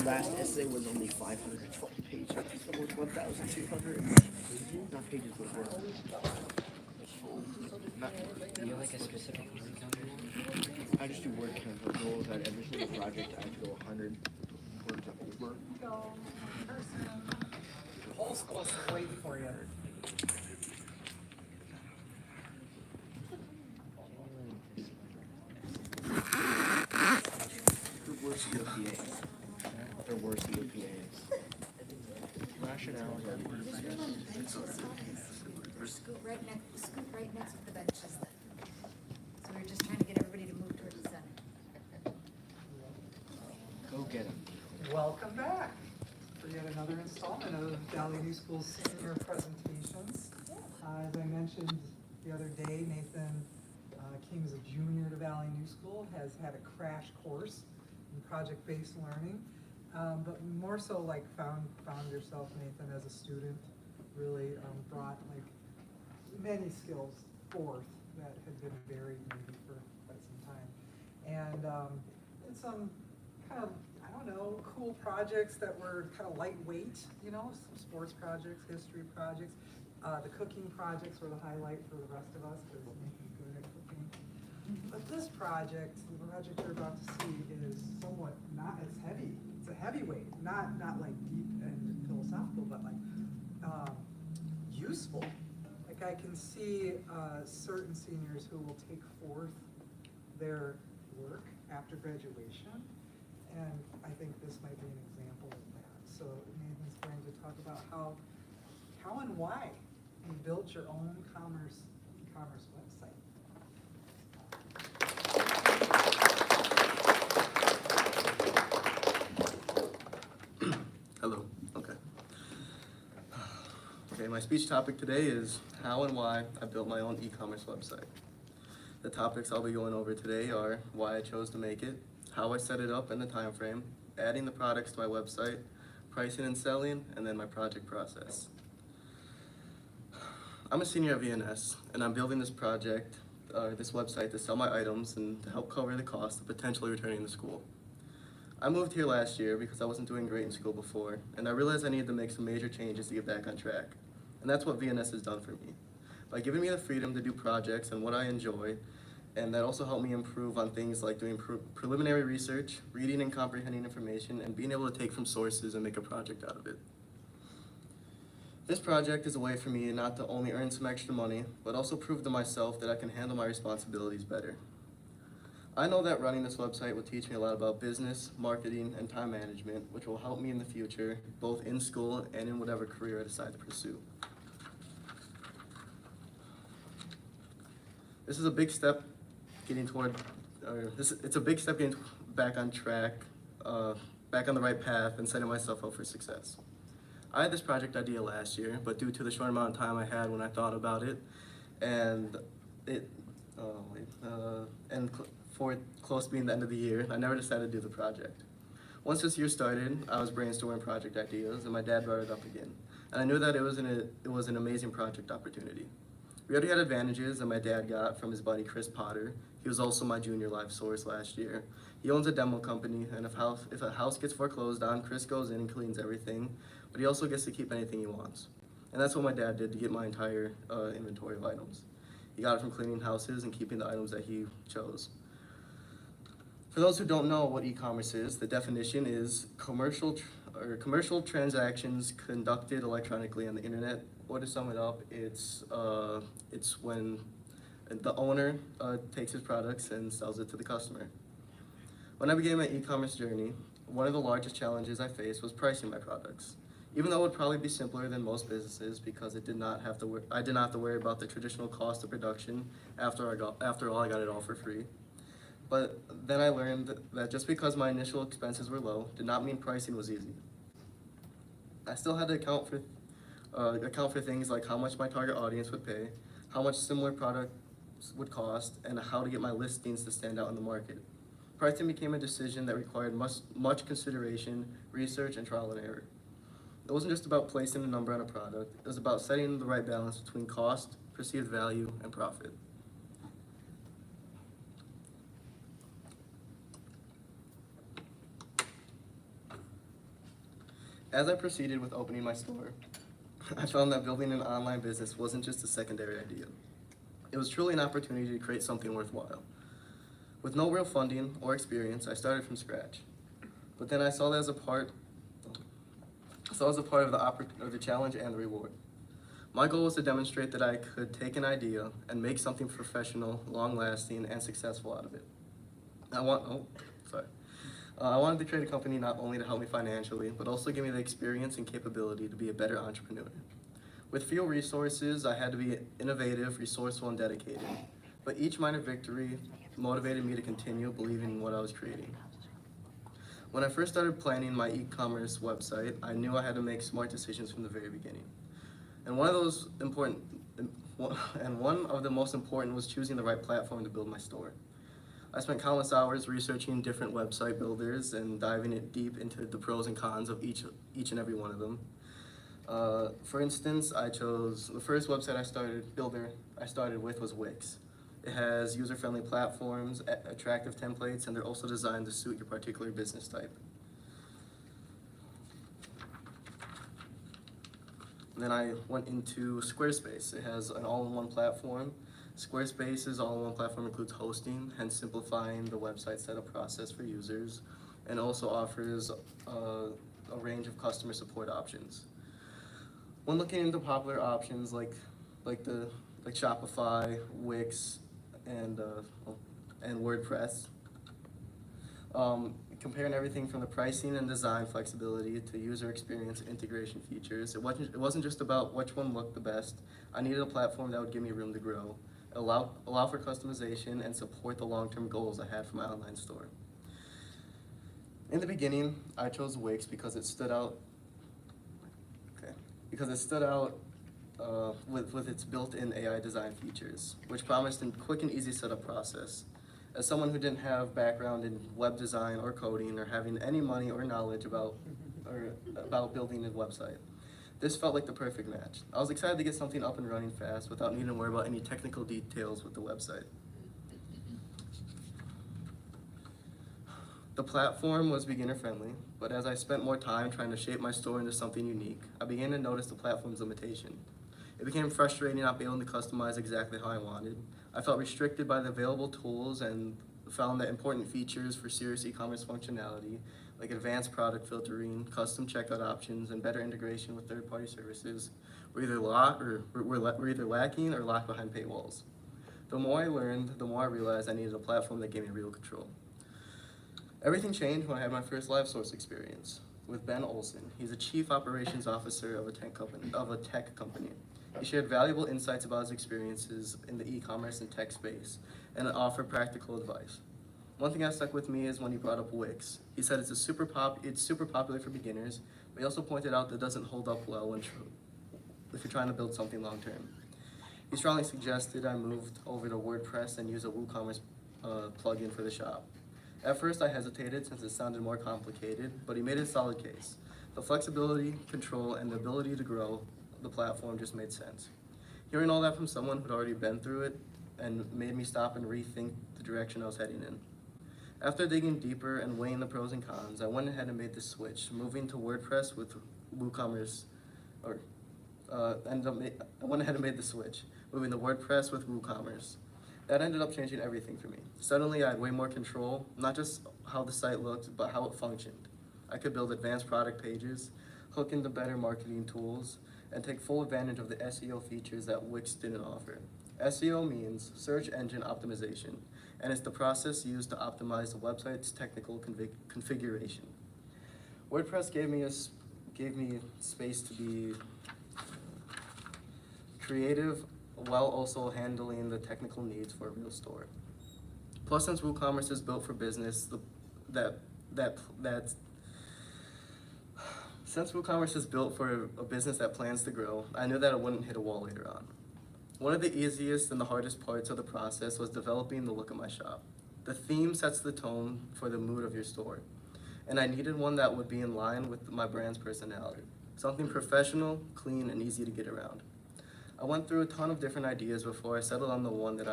last essay was only 520 pages. It was 1,200. Not pages, but words. Do you have like a specific word count you want? I just do word count. The goal is that every single project I have to go 100 words over. Whole school's waiting for you. They're worse COPAs. They're worse COPAs. Rationales are Scoot right next to the benches then. So we're just trying to get everybody to move towards the center. go get them. Welcome back for yet another installment of Valley New School's senior presentations. As I mentioned the other day, Nathan came as a junior to Valley New School, has had a crash course in project-based learning, but more so like found yourself, Nathan, as a student, really brought like many skills forth that had been buried maybe for quite some time. And did some kind of, I don't know, cool projects that were kind of lightweight, you know, some sports projects, history projects. The cooking projects were the highlight for the rest of us because Nathan's good at cooking. But this project, the project you're about to see, is somewhat not as heavy. It's a heavyweight, not like deep and philosophical, but like useful. Like I can see certain seniors who will take forth their work after graduation, and I think this might be an example of that. So Nathan's going to talk about how and why you built your own e-commerce website. Hello. Okay. Okay, my speech topic today is how and why I built my own e-commerce website. The topics I'll be going over today are why I chose to make it, how I set it up and the time frame, adding the products to my website, pricing and selling, and then my project process. I'm a senior at VNS, and I'm building this project, this website to sell my items and to help cover the cost of potentially returning to school. I moved here last year because I wasn't doing great in school before, and I realized I needed to make some major changes to get back on track. And that's what VNS has done for me. By giving me the freedom to do projects and what I enjoy, and that also helped me improve on things like doing preliminary research, reading and comprehending information, and being able to take from sources and make a project out of it. This project is a way for me not to only earn some extra money, but also prove to myself that I can handle my responsibilities better. I know that running this website will teach me a lot about business, marketing, and time management, which will help me in the future, both in school and in whatever career I decide to pursue. This is a big step getting it's a big step getting back on track, back on the right path, and setting myself up for success. I had this project idea last year, but due to the short amount of time I had when I thought about it, for it close to being the end of the year, I never decided to do the project. Once this year started, I was brainstorming project ideas, and my dad brought it up again. And I knew that it was an amazing project opportunity. We already had advantages that my dad got from his buddy Chris Potter. He was also my junior live source last year. He owns a demo company, and if a house gets foreclosed on, Chris goes in and cleans everything, but he also gets to keep anything he wants. And that's what my dad did to get my entire inventory of items. He got it from cleaning houses and keeping the items that he chose. For those who don't know what e-commerce is, the definition is commercial transactions conducted electronically on the internet. Or to sum it up, it's when the owner takes his products and sells it to the customer. When I began my e-commerce journey, one of the largest challenges I faced was pricing my products. Even though it would probably be simpler than most businesses because I did not have to worry about the traditional cost of production after all I got it all for free. But then I learned that just because my initial expenses were low did not mean pricing was easy. I still had to account for things like how much my target audience would pay, how much similar products would cost, and how to get my listings to stand out in the market. Pricing became a decision that required much consideration, research, and trial and error. It wasn't just about placing a number on a product, it was about setting the right balance between cost, perceived value, and profit. As I proceeded with opening my store, I found that building an online business wasn't just a secondary idea. It was truly an opportunity to create something worthwhile. With no real funding or experience, I started from scratch. But then I saw that as a part of the challenge and the reward. My goal was to demonstrate that I could take an idea and make something professional, long-lasting, and successful out of it. I wanted to create a company not only to help me financially, but also give me the experience and capability to be a better entrepreneur. With few resources, I had to be innovative, resourceful, and dedicated. But each minor victory motivated me to continue believing in what I was creating. When I first started planning my e-commerce website, I knew I had to make smart decisions from the very beginning. And one of the most important was choosing the right platform to build my store. I spent countless hours researching different website builders and diving it deep into the pros and cons of each and every one of them. For instance, I chose the first website I started with was Wix. It has user-friendly platforms, attractive templates, and they're also designed to suit your particular business type. Then I went into Squarespace. It has an all-in-one platform. Squarespace's all-in-one platform includes hosting, hence simplifying the website setup process for users, and also offers a range of customer support options. When looking into popular options like Shopify, Wix, and WordPress, comparing everything from the pricing and design flexibility to user experience and integration features, it wasn't just about which one looked the best. I needed a platform that would give me room to grow, allow for customization, and support the long-term goals I had for my online store. In the beginning, I chose Wix because it stood out. With its built-in AI design features, which promised a quick and easy setup process. As someone who didn't have background in web design or coding or having any money or knowledge about building a website, this felt like the perfect match. I was excited to get something up and running fast without needing to worry about any technical details with the website. The platform was beginner-friendly, but as I spent more time trying to shape my store into something unique, I began to notice the platform's limitation. It became frustrating not being able to customize exactly how I wanted. I felt restricted by the available tools and found that important features for serious e-commerce functionality, like advanced product filtering, custom checkout options, and better integration with third-party services, were either lacking or locked behind paywalls. The more I learned, the more I realized I needed a platform that gave me real control. Everything changed when I had my first live source experience with Ben Olson. He's a chief operations officer of a tech company. He shared valuable insights about his experiences in the e-commerce and tech space and offered practical advice. One thing that stuck with me is when he brought up Wix. He said it's super popular for beginners, but he also pointed out that it doesn't hold up well if you're trying to build something long term. He strongly suggested I moved over to WordPress and use a WooCommerce plugin for the shop. At first I hesitated since it sounded more complicated, but he made a solid case. The flexibility, control, and the ability to grow the platform just made sense. Hearing all that from someone who'd already been through it and made me stop and rethink the direction I was heading in. After digging deeper and weighing the pros and cons, I went ahead and made the switch, moving to WordPress with WooCommerce, I went ahead and made the switch, moving to WordPress with WooCommerce. That ended up changing everything for me. Suddenly I had way more control, not just how the site looked, but how it functioned. I could build advanced product pages, hook into better marketing tools, and take full advantage of the SEO features that Wix didn't offer. SEO means search engine optimization, and it's the process used to optimize the website's technical configuration. WordPress gave me space to be creative while also handling the technical needs for a real store. Plus, since WooCommerce is built for business, Since WooCommerce is built for a business that plans to grow, I knew that it wouldn't hit a wall later on. One of the easiest and the hardest parts of the process was developing the look of my shop. The theme sets the tone for the mood of your store, and I needed one that would be in line with my brand's personality. Something professional, clean, and easy to get around. I went through a ton of different ideas before I settled on the one that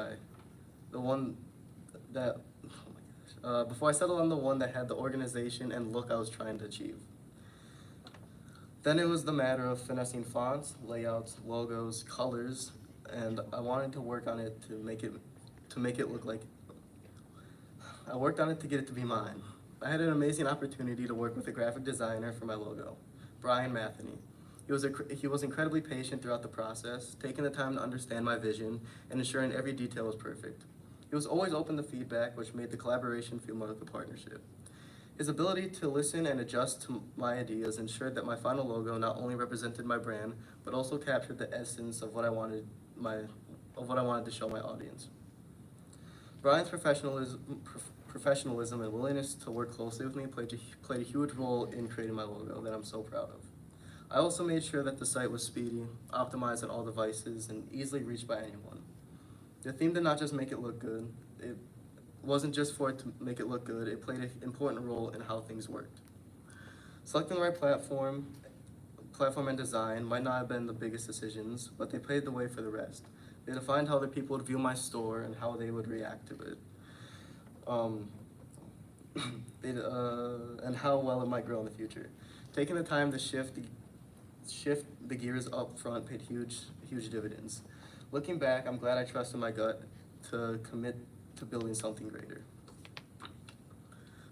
had the organization and look I was trying to achieve. Then it was the matter of finessing fonts, layouts, logos, colors, and I wanted to work on it to make it look like, I worked on it to get it to be mine. I had an amazing opportunity to work with a graphic designer for my logo, Brian Matheny. He was incredibly patient throughout the process, taking the time to understand my vision and ensuring every detail was perfect. He was always open to feedback, which made the collaboration feel more like a partnership. His ability to listen and adjust to my ideas ensured that my final logo not only represented my brand, but also captured the essence of what I wanted to show my audience. Brian's professionalism and willingness to work closely with me played a huge role in creating my logo that I'm so proud of. I also made sure that the site was speedy, optimized on all devices, and easily reached by anyone. The theme did not just make it look good, it wasn't just for it to make it look good, it played an important role in how things worked. Selecting the right platform and design might not have been the biggest decisions, but they paved the way for the rest. They defined how the people would view my store and how they would react to it. And how well it might grow in the future. Taking the time to shift the gears up front paid huge dividends. Looking back, I'm glad I trusted my gut to commit to building something greater.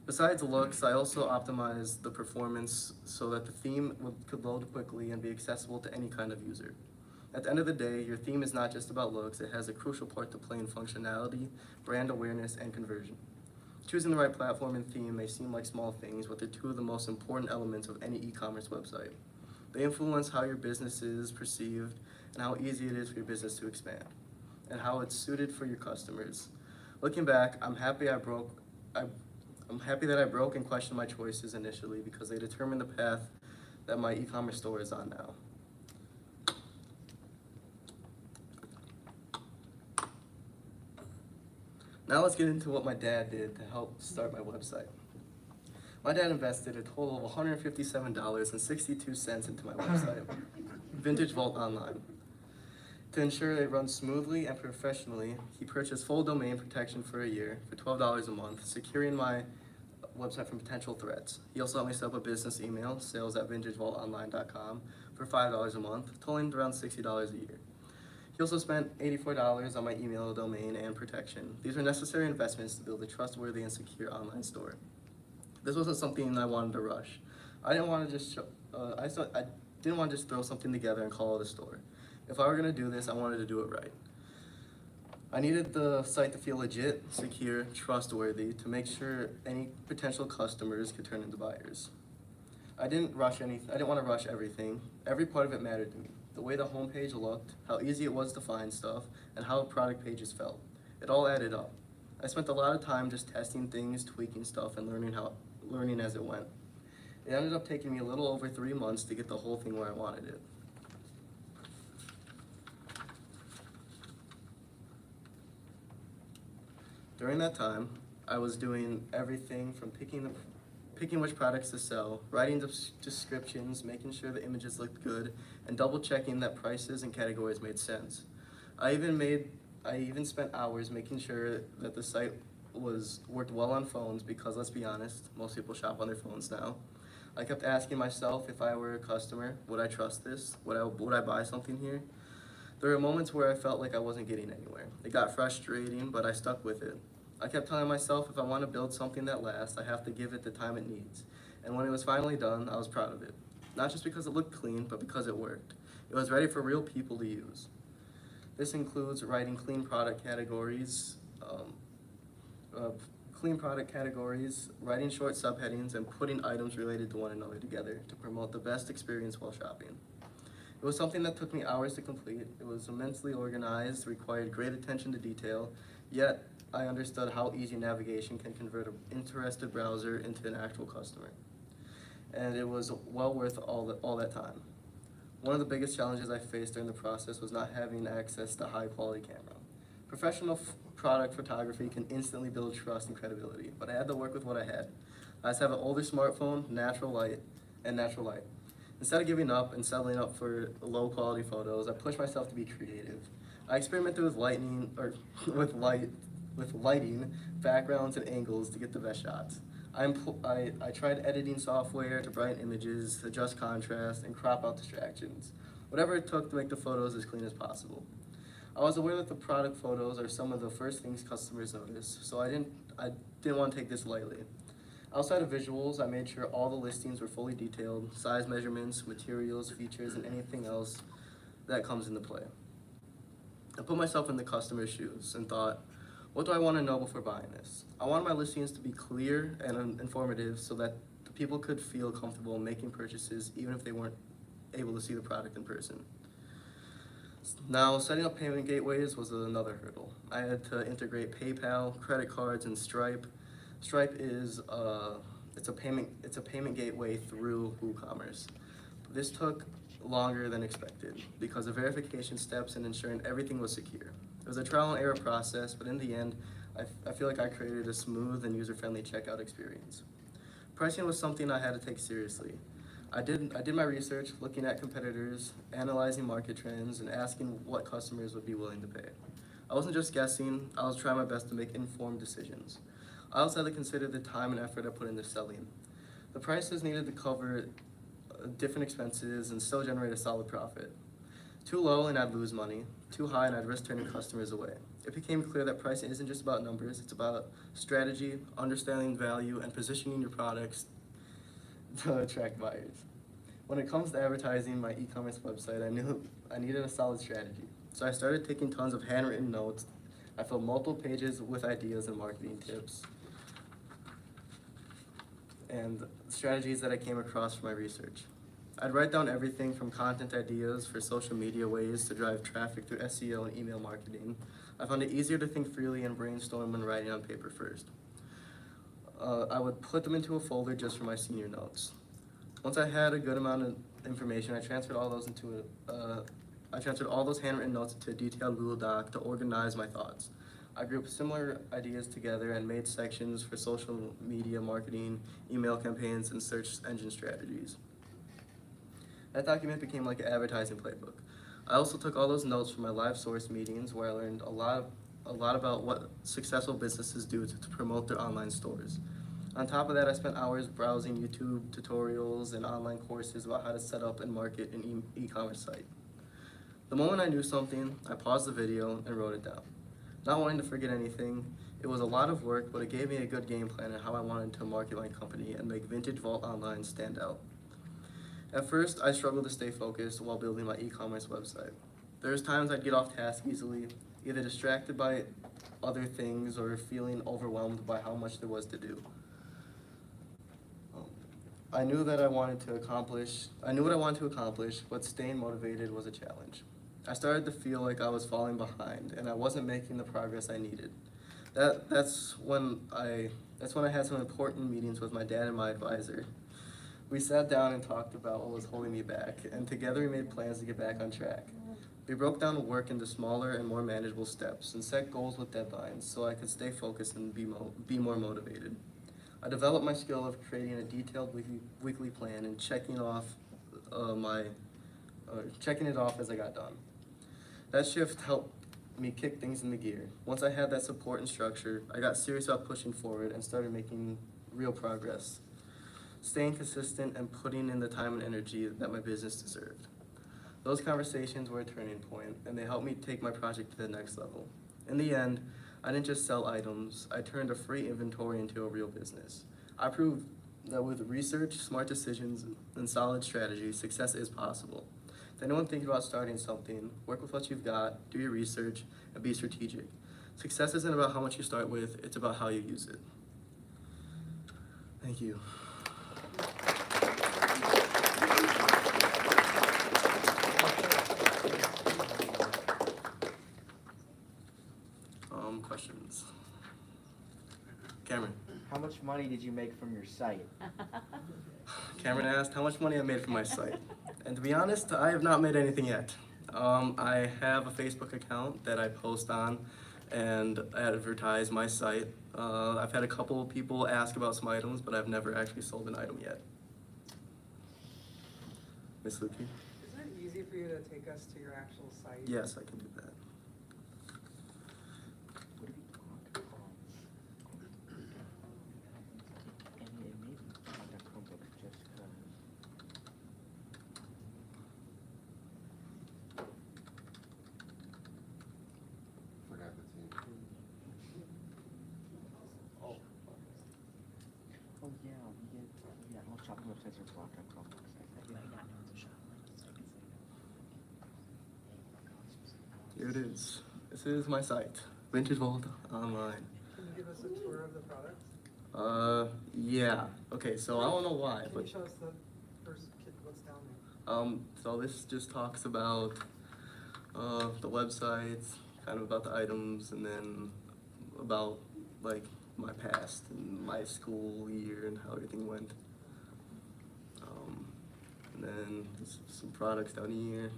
Besides looks, I also optimized the performance so that the theme could load quickly and be accessible to any kind of user. At the end of the day, your theme is not just about looks, it has a crucial part to play in functionality, brand awareness, and conversion. Choosing the right platform and theme may seem like small things, but they're two of the most important elements of any e-commerce website. They influence how your business is perceived and how easy it is for your business to expand, and how it's suited for your customers. Looking back, I'm happy that I broke and questioned my choices initially because they determined the path that my e-commerce store is on now. Now let's get into what my dad did to help start my website. My dad invested a total of $157.62 into my website, Vintage Vault Online. To ensure it runs smoothly and professionally, he purchased full domain protection for a year for $12 a month, securing my website from potential threats. He also helped me set up a business email, sales@vintagevaultonline.com, for $5 a month, totaling around $60 a year. He also spent $84 on my email domain and protection. These were necessary investments to build a trustworthy and secure online store. This wasn't something I wanted to rush. I didn't want to just throw something together and call it a store. If I were going to do this, I wanted to do it right. I needed the site to feel legit, secure, trustworthy to make sure any potential customers could turn into buyers. I didn't want to rush everything. Every part of it mattered to me. The way the homepage looked, how easy it was to find stuff, and how product pages felt. It all added up. I spent a lot of time just testing things, tweaking stuff, and learning as it went. It ended up taking me a little over 3 months to get the whole thing where I wanted it. During that time, I was doing everything from picking which products to sell, writing descriptions, making sure the images looked good, and double checking that prices and categories made sense. I even spent hours making sure that the site worked well on phones because, let's be honest, most people shop on their phones now. I kept asking myself, if I were a customer, would I trust this? Would I buy something here? There were moments where I felt like I wasn't getting anywhere. It got frustrating, but I stuck with it. I kept telling myself, if I want to build something that lasts, I have to give it the time it needs. And when it was finally done, I was proud of it. Not just because it looked clean, but because it worked. It was ready for real people to use. This includes writing clean product categories, writing short subheadings, and putting items related to one another together to promote the best experience while shopping. It was something that took me hours to complete. It was immensely organized, required great attention to detail, yet I understood how easy navigation can convert an interested browser into an actual customer. And it was well worth all that time. One of the biggest challenges I faced during the process was not having access to high quality camera. Professional product photography can instantly build trust and credibility, but I had to work with what I had. I just have an older smartphone, natural light. Instead of giving up and settling up for low quality photos, I pushed myself to be creative. I experimented with lighting, backgrounds, and angles to get the best shots. I tried editing software to brighten images, adjust contrast, and crop out distractions. Whatever it took to make the photos as clean as possible. I was aware that the product photos are some of the first things customers notice, so I didn't want to take this lightly. Outside of visuals, I made sure all the listings were fully detailed, size measurements, materials, features, and anything else that comes into play. I put myself in the customer's shoes and thought, what do I want to know before buying this? I wanted my listings to be clear and informative so that the people could feel comfortable making purchases even if they weren't able to see the product in person. Now, setting up payment gateways was another hurdle. I had to integrate PayPal, credit cards, and Stripe. Stripe is it's a payment gateway through WooCommerce. This took longer than expected because of verification steps and ensuring everything was secure. It was a trial and error process, but in the end, I feel like I created a smooth and user-friendly checkout experience. Pricing was something I had to take seriously. I did my research, looking at competitors, analyzing market trends, and asking what customers would be willing to pay. I wasn't just guessing, I was trying my best to make informed decisions. I also had to consider the time and effort I put into selling. The prices needed to cover different expenses and still generate a solid profit. Too low and I'd lose money. Too high and I'd risk turning customers away. It became clear that pricing isn't just about numbers, it's about strategy, understanding value, and positioning your products to attract buyers. When it comes to advertising my e-commerce website, I knew I needed a solid strategy. So I started taking tons of handwritten notes. I filled multiple pages with ideas and marketing tips and strategies that I came across from my research. I'd write down everything from content ideas for social media ways to drive traffic through SEO and email marketing. I found it easier to think freely and brainstorm when writing on paper first. I would put them into a folder just for my senior notes. Once I had a good amount of information, I transferred all those handwritten notes into a detailed Google Doc to organize my thoughts. I grouped similar ideas together and made sections for social media marketing, email campaigns, and search engine strategies. That document became like an advertising playbook. I also took all those notes from my live source meetings where I learned a lot about what successful businesses do to promote their online stores. On top of that, I spent hours browsing YouTube tutorials and online courses about how to set up and market an e-commerce site. The moment I knew something, I paused the video and wrote it down. Not wanting to forget anything, it was a lot of work, but it gave me a good game plan on how I wanted to market my company and make Vintage Vault Online stand out. At first, I struggled to stay focused while building my e-commerce website. There's times I'd get off task easily, either distracted by other things or feeling overwhelmed by how much there was to do. I knew what I wanted to accomplish, but staying motivated was a challenge. I started to feel like I was falling behind and I wasn't making the progress I needed. That's when I had some important meetings with my dad and my advisor. We sat down and talked about what was holding me back, and together we made plans to get back on track. We broke down the work into smaller and more manageable steps and set goals with deadlines so I could stay focused and be more motivated. I developed my skill of creating a detailed weekly plan and checking it off as I got done. That shift helped me kick things into gear. Once I had that support and structure, I got serious about pushing forward and started making real progress, staying consistent and putting in the time and energy that my business deserved. Those conversations were a turning point, and they helped me take my project to the next level. In the end, I didn't just sell items, I turned a free inventory into a real business. I proved that with research, smart decisions, and solid strategy, success is possible. To anyone thinking about starting something, work with what you've got, do your research, and be strategic. Success isn't about how much you start with, it's about how you use it. Thank you. Questions? Cameron. How much money did you make from your site? Cameron asked how much money I made from my site. And to be honest, I have not made anything yet. I have a Facebook account that I post on and advertise my site. I've had a couple of people ask about some items, but I've never actually sold an item yet. Miss Lukey? Is it easy for you to take us to your actual site? Yes, I can do that. yeah, all shopping websites are blocked on Chrome websites. You might not know it's a shop, like, so I can say no. Here it is. This is my site, Vintage Vault Online. Can you give us a tour of the product? Yeah. Okay, so I don't know why, Can but you show us the first kit, what's down there? so this just talks about the websites, kind of about the items, and then about like my past and my school year and how everything went. And then there's some products down here.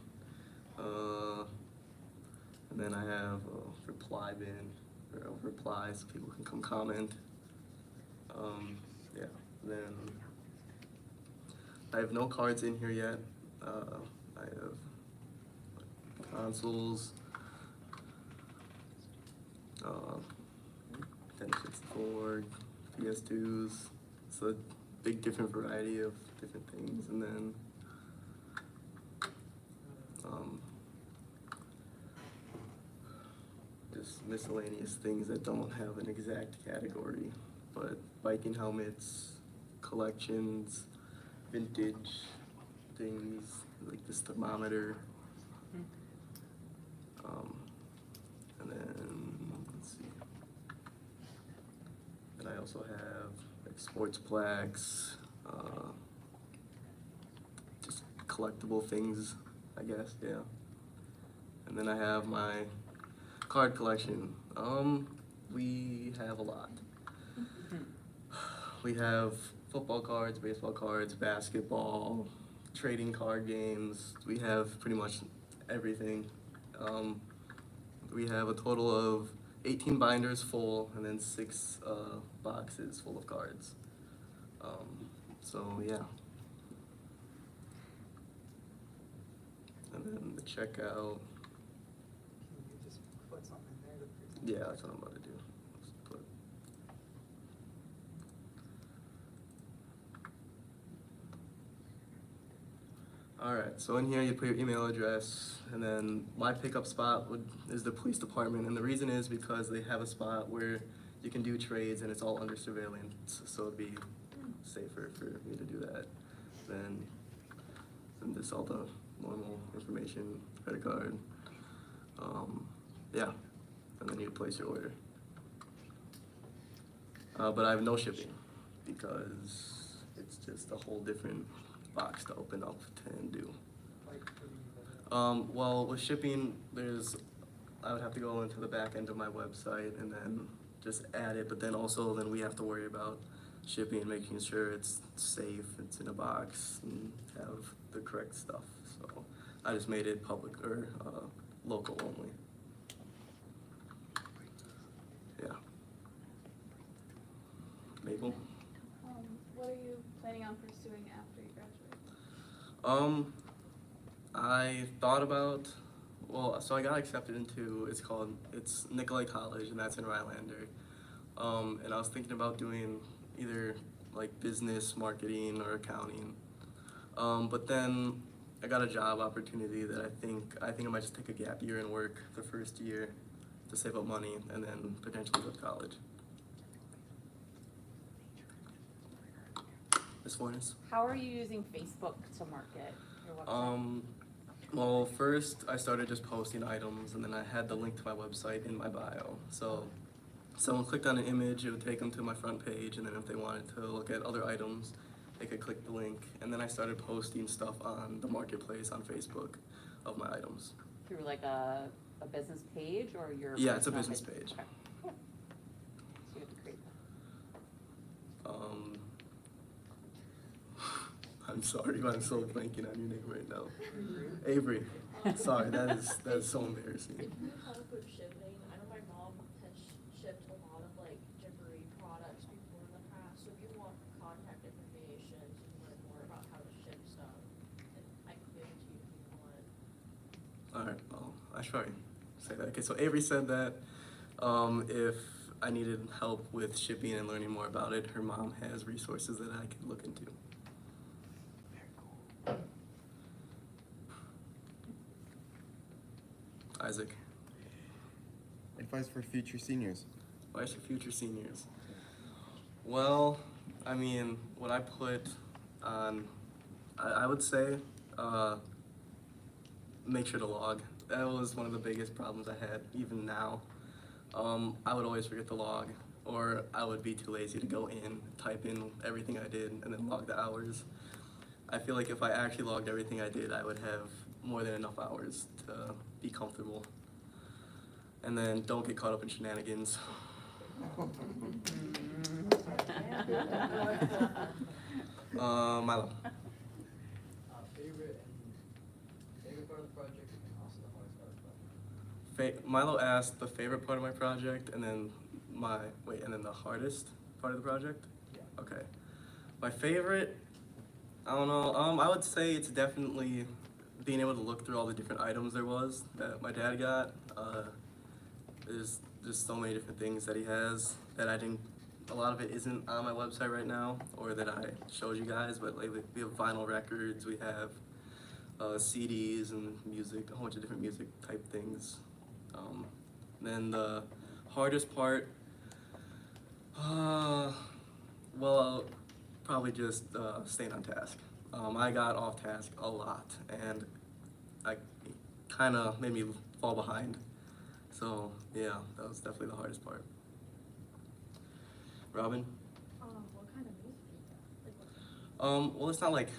And then I have a reply bin, or replies, so people can come comment. Yeah, then I have no cards in here yet. I have consoles, Nintendo 64, PS2s. It's a big different variety of different things, and then just miscellaneous things that don't have an exact category, but biking helmets, collections, vintage things like this thermometer. And then let's see. And I also have like sports plaques, just collectible things, I guess, yeah. And then I have my card collection. We have a lot. We have football cards, baseball cards, basketball, trading card games. We have pretty much everything. We have a total of 18 binders full, and then 6 boxes full of cards. So yeah. And then the checkout. Can you just put something in there to present? Yeah, that's what I'm about to do. Let's put. All right, so in here you put your email address, and then my pickup spot is the police department, and the reason is because they have a spot where you can do trades and it's all under surveillance, so it'd be safer for me to do that than this all the normal information, credit card, yeah, and then you place your order. But I have no shipping because it's just a whole different box to open up and do. Like, what do you mean by that? Well, with shipping, I would have to go into the back end of my website and then just add it, but then we have to worry about shipping, making sure it's safe, it's in a box, and have the correct stuff. So I just made it public or local only. Yeah. Mabel? What are you planning on pursuing after you graduate? I thought about, so I got accepted into, it's Nicolay College, and that's in Rylander. And I was thinking about doing either like business, marketing, or accounting. But then I got a job opportunity that I think I might just take a gap year and work the first year to save up money, and then potentially go to college. Ms. Fornes? How are you using Facebook to market your website? Well, first I started just posting items, and then I had the link to my website in my bio. So someone clicked on an image, it would take them to my front page, and then if they wanted to look at other items, they could click the link. And then I started posting stuff on the marketplace on Facebook of my items. Through like a business page or your Yeah, it's a personal business page. Okay. Cool. So you have to create that. I'm sorry, but I'm so blanking on your name right now. Avery. Sorry, that is so embarrassing. If you help with shipping, I know my mom has shipped a lot of like Gymboree products before in the past, so if you want contact information to learn more about how to ship stuff, then I can give it to you if you want. Alright, well, I should probably say that. Okay, so Avery said that if I needed help with shipping and learning more about it, her mom has resources that I can look into. Isaac, Advice for future seniors. advice for future seniors. Well, I mean, what I put on, I would say, make sure to log. That was one of the biggest problems I had, even now. I would always forget to log, or I would be too lazy to go in, type in everything I did, and then log the hours. I feel like if I actually logged everything I did, I would have more than enough hours to be comfortable. And then don't get caught up in shenanigans. Milo. Favorite part of the project and also the hardest part of the project. Milo asked the favorite part of my project, and then and then the hardest part of the project? Yeah. Okay. My favorite, I don't know, I would say it's definitely being able to look through all the different items there was that my dad got. There's just so many different things that he has that I didn't, a lot of it isn't on my website right now, or that I showed you guys, but like we have vinyl records, we have CDs and music, a whole bunch of different music type things. Then the hardest part, well, probably just staying on task. I got off task a lot, and I kind of made me fall behind. So yeah, that was definitely the hardest part. Robin? What kind of music do you got? Like what? Well, it's not like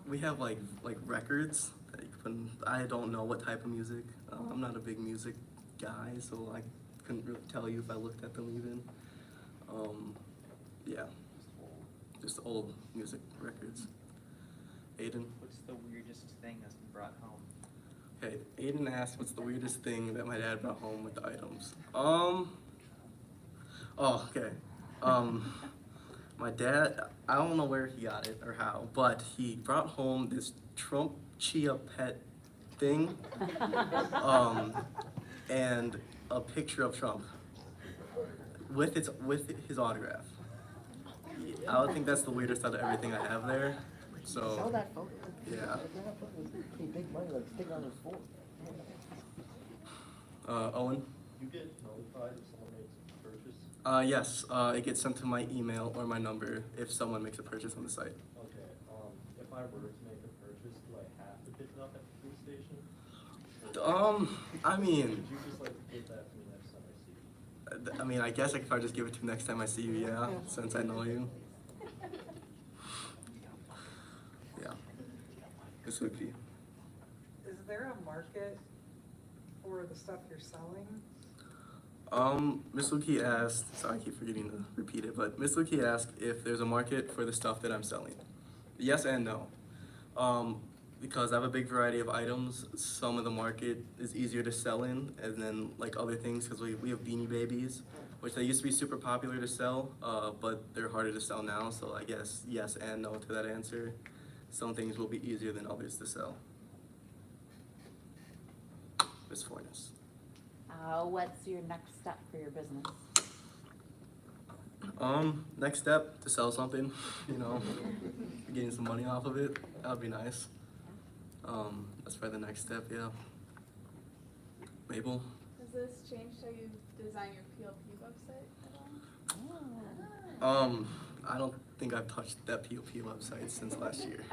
we have like records that you can put in. I don't know what type of music. I'm not a big music guy, so I couldn't really tell you if I looked at them even. Yeah, just old music records. Aiden? What's the weirdest thing that's been brought home? Okay, Aiden asked what's the weirdest thing that my dad brought home with the items. Oh, okay. My dad, I don't know where he got it or how, but he brought home this Trump Chia pet thing, and a picture of Trump with his autograph. I would think that's the weirdest out of everything I have there. Sell So that photo. yeah. That photo is pretty big money, like take it on his phone. Owen? You get notified if someone makes a purchase? Yes, it gets sent to my email or my number if someone makes a purchase on the site. Okay, if I were to make a purchase, do I have to pick it up at the food station? I mean, Could you just like give that to me next time I see you? I mean, I guess I could probably just give it to you next time I see you, yeah, since I know you. Yeah. This would be. Is there a market for the stuff you're selling? Miss Luki asked, sorry, I keep forgetting to repeat it, but Miss Luki asked if there's a market for the stuff that I'm selling. Yes and no. Because I have a big variety of items, some of the market is easier to sell in, and then like other things, because we have Beanie Babies, which they used to be super popular to sell, but they're harder to sell now, so I guess yes and no to that answer. Some things will be easier than others to sell. Miss Fornes. What's your next step for your business? Next step, to sell something, you know, getting some money off of it, that would be nice. That's probably the next step, yeah. Mabel? Has this changed how you design your PLP website at all? I don't think I've touched that POP website since last year.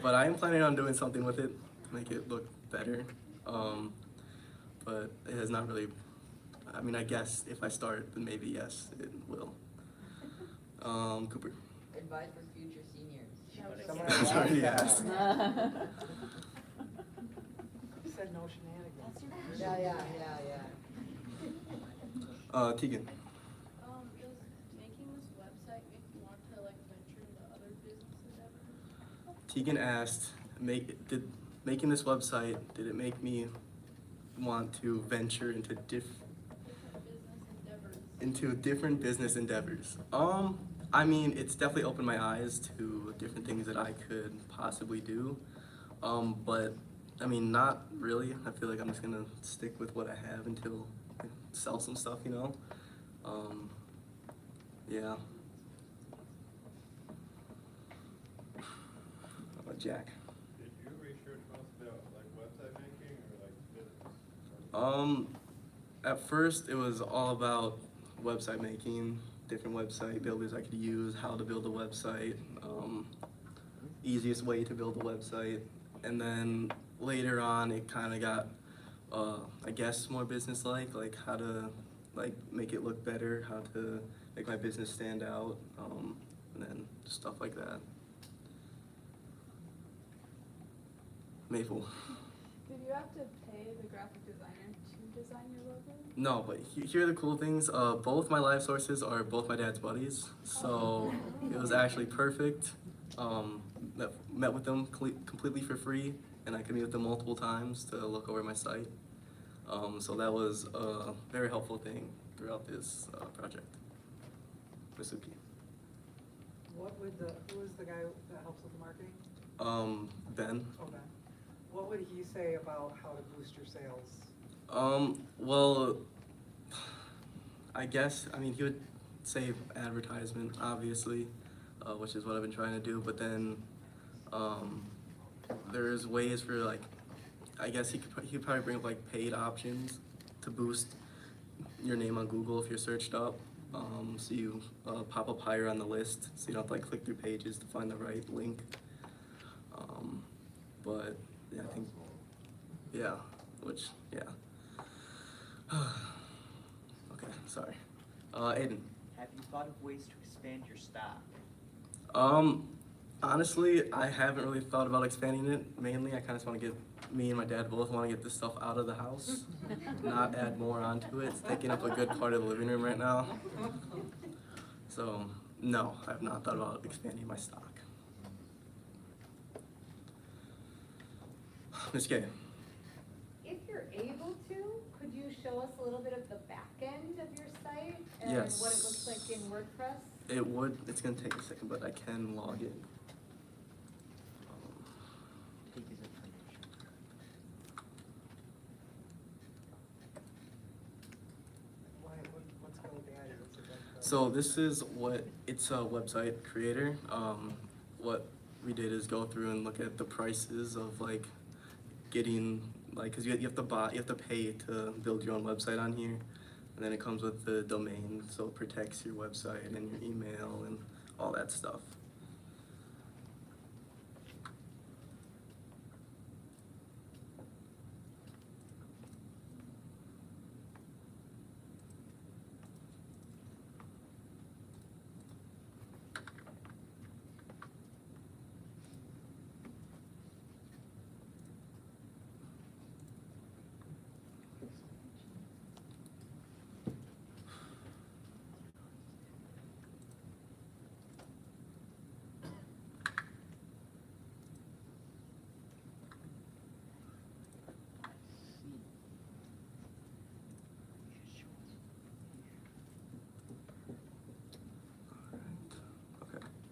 But I am planning on doing something with it to make it look better. But it has not really, I mean, I guess if I start, then maybe yes, it will. Cooper. Advice for future seniors. Someone I was already asked. You said no shenanigans. Yeah. Tegan. Does making this website make you want to like venture into other business endeavors? Tegan asked, making this website, did it make me want to venture into different business endeavors? I mean, it's definitely opened my eyes to different things that I could possibly do. But I mean, not really. I feel like I'm just gonna stick with what I have until I sell some stuff, you know? Yeah. How about Jack? Did you research most about like website making or like business? At first it was all about website making, different website builders I could use, how to build a website, easiest way to build a website. And then later on, it kind of got, I guess, more business-like, like how to like make it look better, how to make my business stand out, and then stuff like that. Maple. Did you have to pay the graphic designer to design your logo? No, but here are the cool things. Both my live sources are both my dad's buddies, so it was actually perfect. Met with them completely for free, and I could meet with them multiple times to look over my site. So that was a very helpful thing throughout this project. Masuki. Who is the guy that helps with the marketing? Ben. Oh, Ben. What would he say about how to boost your sales? Well, I guess, I mean, he would say advertisement, obviously, which is what I've been trying to do, but then, there's ways for, like, I guess he'd probably bring up, like, paid options to boost your name on Google if you're searched up, so you, pop up higher on the list, so you don't have to, like, click through pages to find the right link. But, yeah, I think, yeah, which, yeah. Okay, sorry. Aiden. Have you thought of ways to expand your stock? Honestly, I haven't really thought about expanding it. Mainly, I kind of just want to get, me and my dad both want to get this stuff out of the house, not add more onto it. It's taking up a good part of the living room right now. So, no, I have not thought about expanding my stock. Ms. K. If you're able to, could you show us a little bit of the back end of your site? And Yes. what it looks like in WordPress? It would, it's gonna take a second, but I can log in. Take his information. What's going with the ad? What's it like? So this is it's a website creator. What we did is go through and look at the prices of like getting, like, cause you have to pay to build your own website on here. And then it comes with the domain, so it protects your website and your email and all that stuff.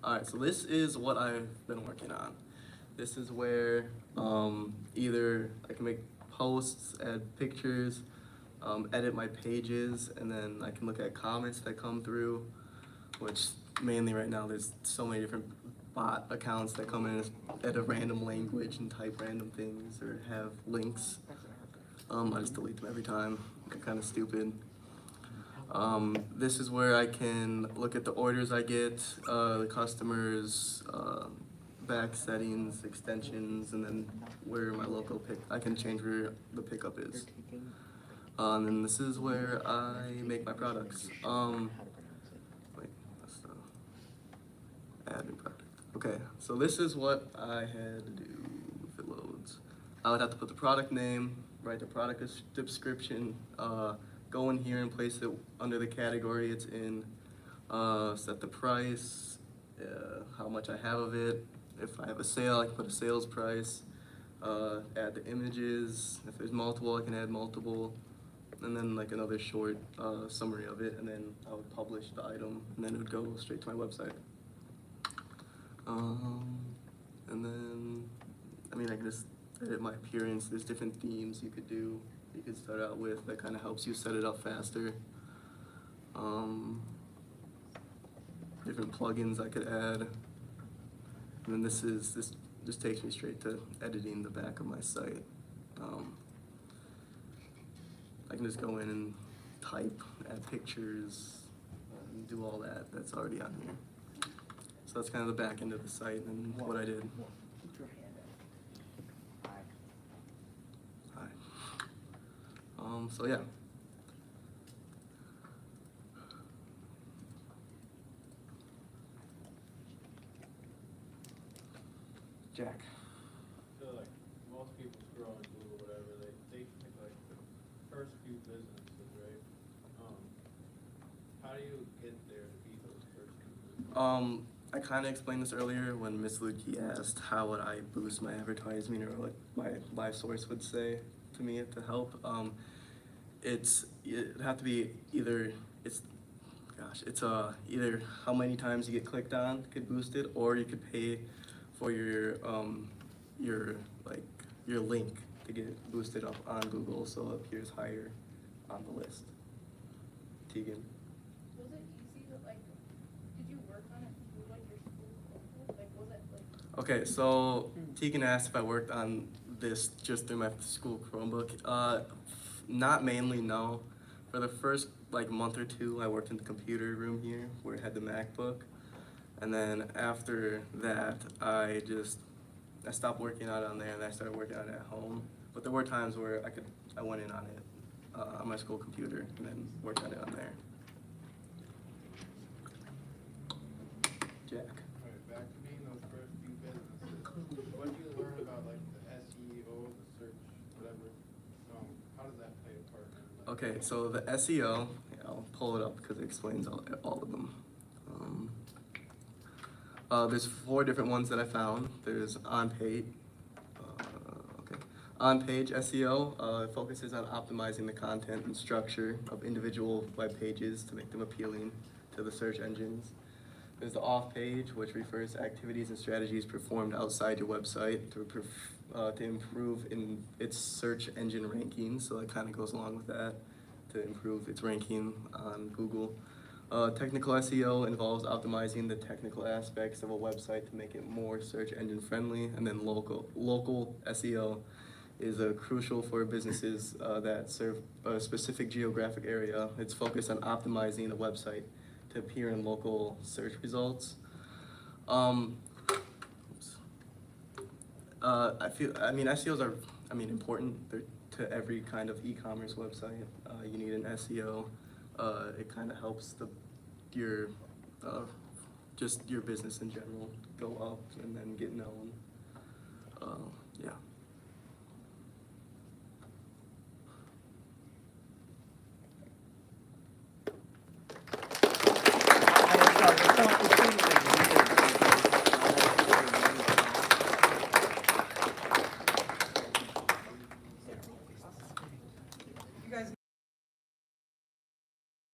Alright, so this is what I've been working on. This is where either I can make posts, add pictures, edit my pages, and then I can look at comments that come through, which mainly right now there's so many different bot accounts that come in at a random language and type random things or have links. I just delete them every time. They're kind of stupid. This is where I can look at the orders I get, the customers, back settings, extensions, and then where my local I can change where the pickup is. And then this is where I make my products. Wait, that's the add new product. Okay, so this is what I had to do if it loads. I would have to put the product name, write the product description, go in here and place it under the category it's in, set the price, how much I have of it. If I have a sale, I can put a sales price, add the images. If there's multiple, I can add multiple. And then like another short summary of it, and then I would publish the item, and then it would go straight to my website. And then, I mean, I can just edit my appearance. There's different themes you could do. You could start out with that kind of helps you set it up faster. Different plugins I could add. And then this just takes me straight to editing the back of my site. I can just go in and type, add pictures, and do all that. That's already on here. So that's kind of the back end of the site and what I did. Put your hand out. Hi. Hi. So yeah. Jack. So like, most people scroll on Google, whatever, they pick like the first few businesses, right? How do you get there to be those first few businesses? I kind of explained this earlier when Miss Lukey asked how would I boost my advertisement or what my live source would say to me to help. It'd have to be either either how many times you get clicked on could boost it, or you could pay for your link to get boosted up on Google so it appears higher on the list. Tegan. Was it easy to like, did you work on it through like your school? Like, was it like? Okay, so Tegan asked if I worked on this just through my school Chromebook. Not mainly, no. For the first like month or two, I worked in the computer room here where it had the MacBook. And then after that, I stopped working out on there and I started working on it at home. But there were times where I went in on it on my school computer and then worked on it on there. Jack. Alright, back to being those first few businesses. What do you learn about like the SEO, the search, whatever? How does that play a part in that? Okay, so the SEO, I'll pull it up because it explains all of them. There's 4 different ones that I found. There's on-page. On-page SEO focuses on optimizing the content and structure of individual web pages to make them appealing to the search engines. There's the off-page, which refers to activities and strategies performed outside your website to improve in its search engine ranking. So it kind of goes along with that to improve its ranking on Google. Technical SEO involves optimizing the technical aspects of a website to make it more search engine friendly. And then local SEO is crucial for businesses that serve a specific geographic area. It's focused on optimizing a website to appear in local search results. SEOs are, important. They're to every kind of e-commerce website. You need an SEO. It kind of helps your business in general go up and then get known. Yeah.